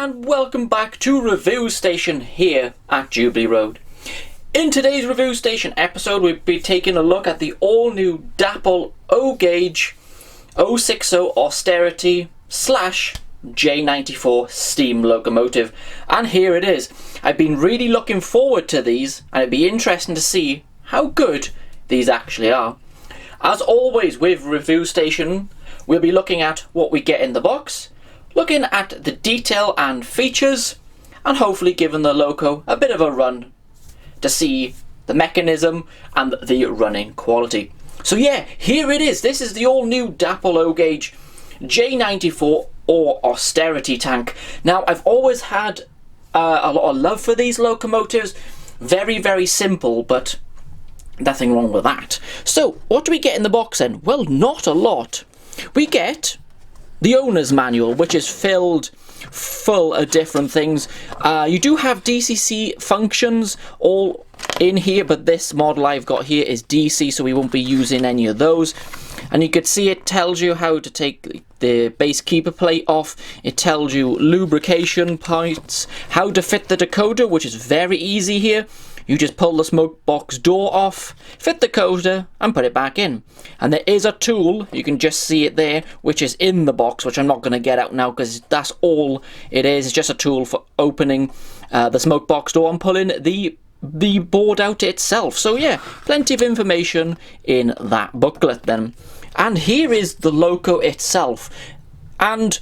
and welcome back to Review Station here at Jubilee Road. In today's Review Station episode, we'll be taking a look at the all-new Dapol O gauge 060 Austerity / j94 steam locomotive, and here it is. I've been really looking forward to these, and it'd be interesting to see how good these actually are. As always with Review Station, we'll be looking at what we get in the box, looking at the detail and features, and hopefully giving the loco a bit of a run to see the mechanism and the running quality. So yeah, here it is. This is the all-new Dapol O gauge j94 or Austerity tank. Now, I've always had a lot of love for these locomotives. Very, very simple, but nothing wrong with that. So, what do we get in the box then? Well, not a lot. We get the owner's manual, which is filled full of different things. You do have DCC functions all in here, but this model I've got here is DC, so we won't be using any of those. And you can see it tells you how to take the base keeper plate off. It tells you lubrication points, how to fit the decoder, which is very easy here. You just pull the smoke box door off, fit the decoder, and put it back in. And there is a tool, you can just see it there, which is in the box, which I'm not going to get out now because that's all it is. It's just a tool for opening the smoke box door and pulling the board out itself. So yeah, plenty of information in that booklet then. And here is the loco itself. And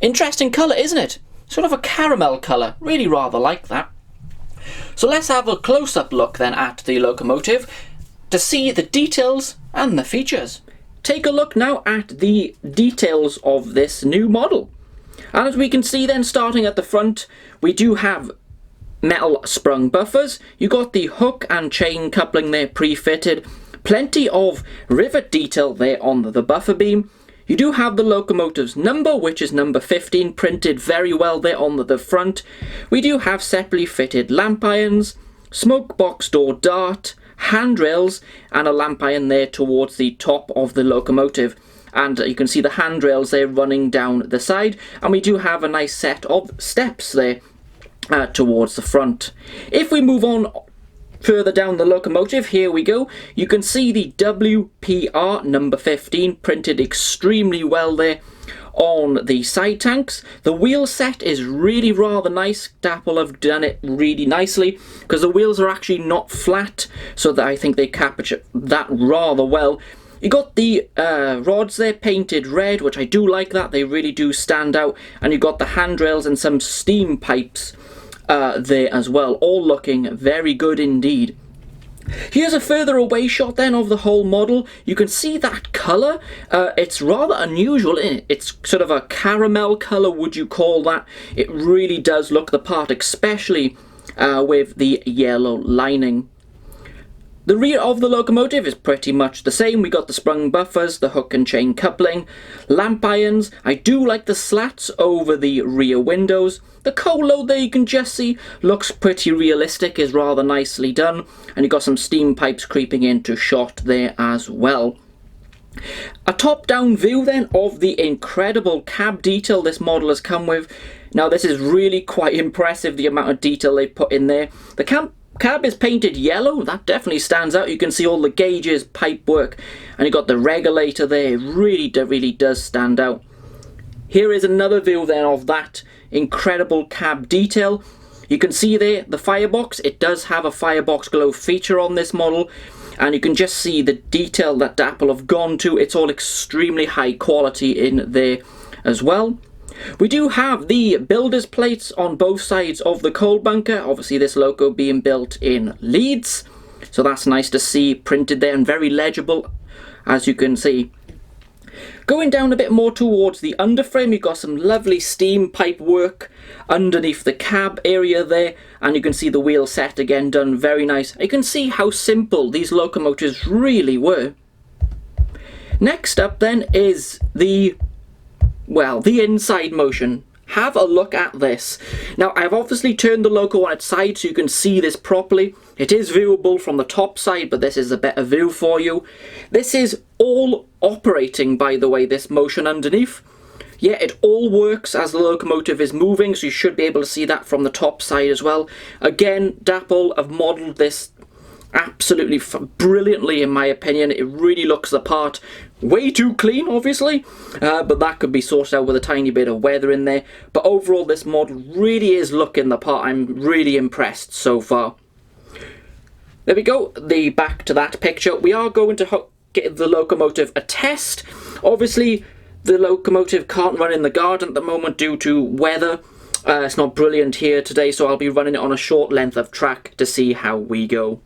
interesting colour, isn't it? Sort of a caramel colour. Really rather like that. So let's have a close-up look then at the locomotive to see the details and the features. Take a look now at the details of this new model. And as we can see then, starting at the front, we do have metal sprung buffers. You got the hook and chain coupling there pre-fitted. Plenty of rivet detail there on the buffer beam. You do have the locomotive's number, which is number 15, printed very well there on the front. We do have separately fitted lamp irons, smoke box door dart, handrails, and a lamp iron there towards the top of the locomotive. And you can see the handrails there running down the side. And we do have a nice set of steps there towards the front. If we move on further down the locomotive, here we go. You can see the WPR number 15 printed extremely well there on the side tanks. The wheel set is really rather nice. Dapol have done it really nicely because the wheels are actually not flat, so that I think they capture that rather well. You got the rods there painted red, which I do like that. They really do stand out. And you got the handrails and some steam pipes there as well, all looking very good indeed. Here's a further away shot then of the whole model. You can see that colour. It's rather unusual, isn't it? It's sort of a caramel colour, would you call that? It really does look the part, especially with the yellow lining. The rear of the locomotive is pretty much the same. We got the sprung buffers, the hook and chain coupling, lamp irons. I do like the slats over the rear windows. The coal load there you can just see looks pretty realistic, is rather nicely done. And you've got some steam pipes creeping into shot there as well. A top-down view then of the incredible cab detail this model has come with. Now this is really quite impressive, the amount of detail they put in there. The cab is painted yellow, that definitely stands out. You can see all the gauges, pipe work, and you've got the regulator there. It really does stand out. Here is another view then of that incredible cab detail. You can see there the firebox. It does have a firebox glow feature on this model, and you can just see the detail that Dapol have gone to. It's all extremely high quality in there as well. We do have the builder's plates on both sides of the coal bunker. Obviously this loco being built in Leeds, so that's nice to see printed there and very legible, as you can see. Going down a bit more towards the underframe, you've got some lovely steam pipe work underneath the cab area there, and you can see the wheel set again done very nice. You can see how simple these locomotives really were. Next up then is the inside motion. Have a look at this. Now, I've obviously turned the loco on its side so you can see this properly. It is viewable from the top side, but this is a better view for you. This is all operating, by the way, this motion underneath. yeah, it all works as the locomotive is moving, so you should be able to see that from the top side as well. Again, Dapol have modelled this absolutely brilliantly, in my opinion. It really looks the part. Way too clean, obviously, but that could be sorted out with a tiny bit of weather in there. But overall, this model really is looking the part. I'm really impressed so far. There we go, back to that picture. We are going to give the locomotive a test. Obviously, the locomotive can't run in the garden at the moment due to weather. It's not brilliant here today, so I'll be running it on a short length of track to see how we go.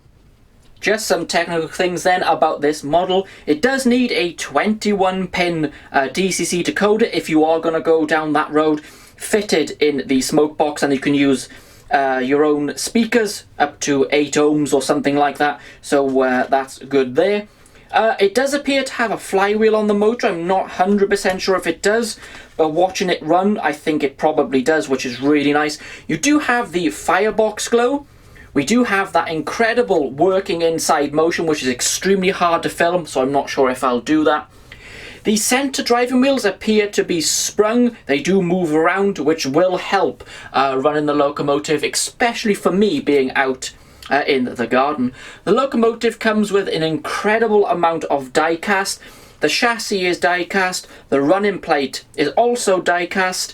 Just some technical things then about this model. It does need a 21-pin DCC decoder if you are going to go down that road, fitted in the smoke box, and you can use your own speakers up to 8 ohms or something like that, so that's good there. It does appear to have a flywheel on the motor. I'm not 100% sure if it does, but watching it run, I think it probably does, which is really nice. You do have the firebox glow. We do have that incredible working inside motion, which is extremely hard to film, so I'm not sure if I'll do that. The centre driving wheels appear to be sprung. They do move around, which will help running the locomotive, especially for me being out in the garden. The locomotive comes with an incredible amount of die cast. The chassis is die cast. The running plate is also die cast.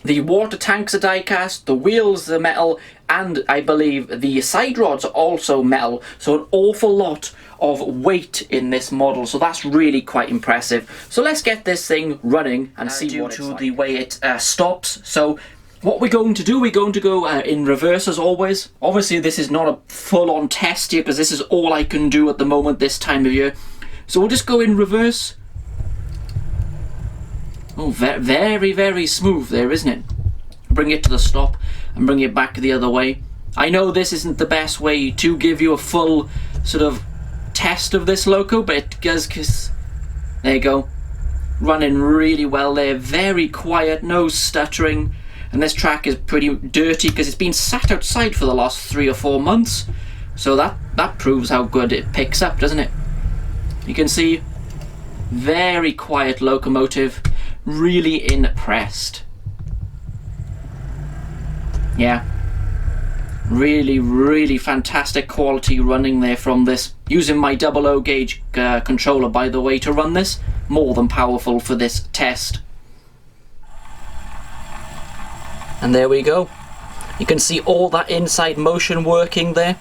The water tanks are die cast, the wheels are metal, and I believe the side rods are also metal, so an awful lot of weight in this model, so that's really quite impressive. So let's get this thing running and see what it's like. The way it stops. So what we're going to do, we're going to go in reverse as always. Obviously this is not a full-on test here, because this is all I can do at the moment this time of year. So we'll just go in reverse. Oh, very, very smooth there, isn't it? Bring it to the stop and bring it back the other way. I know this isn't the best way to give you a full sort of test of this loco, but it does, because there you go. Running really well there, very quiet, no stuttering. And this track is pretty dirty because it's been sat outside for the last 3 or 4 months. So that proves how good it picks up, doesn't it? You can see, very quiet locomotive. Really impressed. Yeah, really, really fantastic quality running there from this. Using my Dapol O gauge controller, by the way, to run this. More than powerful for this test. And there we go. You can see all that inside motion working there.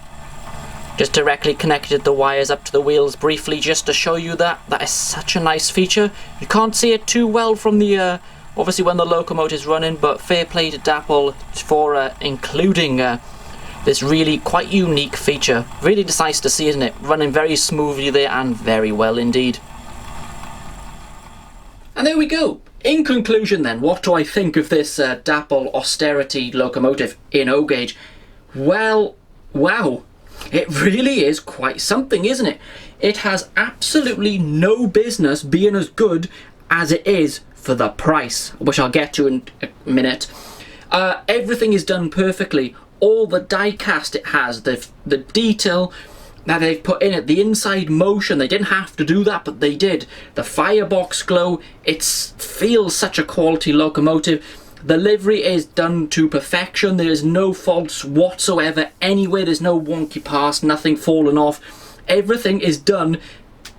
Just directly connected the wires up to the wheels briefly, just to show you that. That is such a nice feature. You can't see it too well from the, obviously when the locomotive is running, but fair play to Dapol for including this really quite unique feature. Really nice to see, isn't it? Running very smoothly there and very well indeed. And there we go. In conclusion then, what do I think of this Dapol Austerity locomotive in O gauge? Well, wow. It really is quite something, isn't it? It has absolutely no business being as good as it is for the price, which I'll get to in a minute. Everything is done perfectly. All the die cast it has, the detail that they've put in it, the inside motion, they didn't have to do that, but they did. The firebox glow, it feels such a quality locomotive. The livery is done to perfection. There is no faults whatsoever anywhere. There's no wonky parts, nothing falling off. Everything is done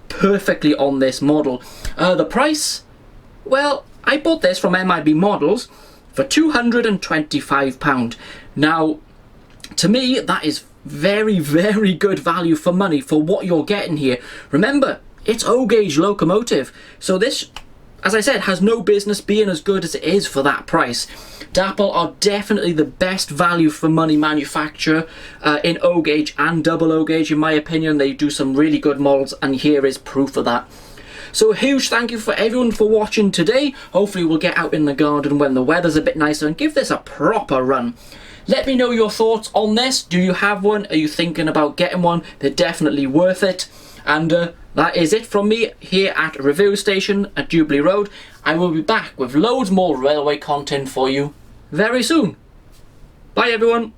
perfectly on this model. The price? Well, I bought this from MIB Models for £225. Now, to me, that is very, very good value for money for what you're getting here. Remember, it's O gauge locomotive, so this, as I said, has no business being as good as it is for that price. Dapol are definitely the best value for money manufacturer in O gauge and double O gauge. In my opinion, they do some really good models, and here is proof of that. So a huge thank you for everyone for watching today. Hopefully we'll get out in the garden when the weather's a bit nicer and give this a proper run. Let me know your thoughts on this. Do you have one? Are you thinking about getting one? They're definitely worth it. And that is it from me here at Review Station at Jubilee Road. I will be back with loads more railway content for you very soon. Bye everyone.